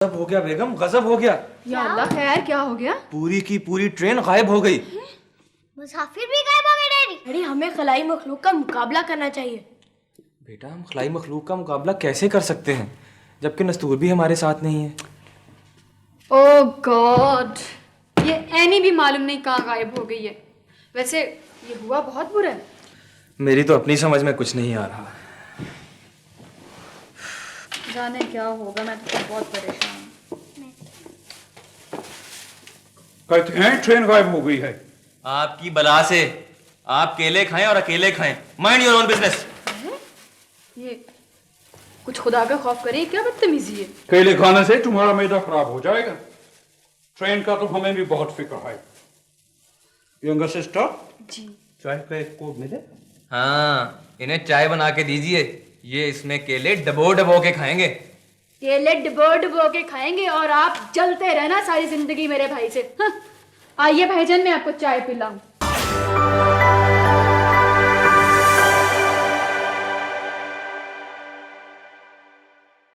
गजब हो गया बेगम, गजब हो गया। या अल्लाह, खैर क्या हो गया? पूरी की पूरी ट्रेन गायब हो गई। मुसाफिर भी गायब हो गए डैडी। डैडी, हमें खलाई मखलूक का मुकाबला करना चाहिए। बेटा, हम खलाई मखलूक का मुकाबला कैसे कर सकते हैं जबकि नस्तूर भी हमारे साथ नहीं है। ओह गॉड, ये एनी भी मालूम नहीं कहाँ गायब हो गई है। वैसे ये हुआ बहुत बुरा है। मेरी तो अपनी समझ में कुछ नहीं आ रहा। जाने क्या होगा, मैं तो बहुत परेशान हूँ। कहते हैं ट्रेन गायब हो गई है। आपकी बला से आप केले खाएं और अकेले खाएं। Mind your own business. ये कुछ खुदा का खौफ करे, क्या बदतमीजी है। केले खाने से तुम्हारा मैदा खराब हो जाएगा। ट्रेन का तो हमें भी बहुत फिक्र है। यंगर सिस्टर जी। चाय का एक कोप मिले। हाँ, इन्हें चाय बना के दीजिए। ये इसमें केले डबो डबो के खाएंगे। केले डबो डबो के खाएंगे और आप जलते रहना सारी जिंदगी मेरे भाई से। हाँ। आइए भाईजान, मैं आपको चाय पिलाऊं।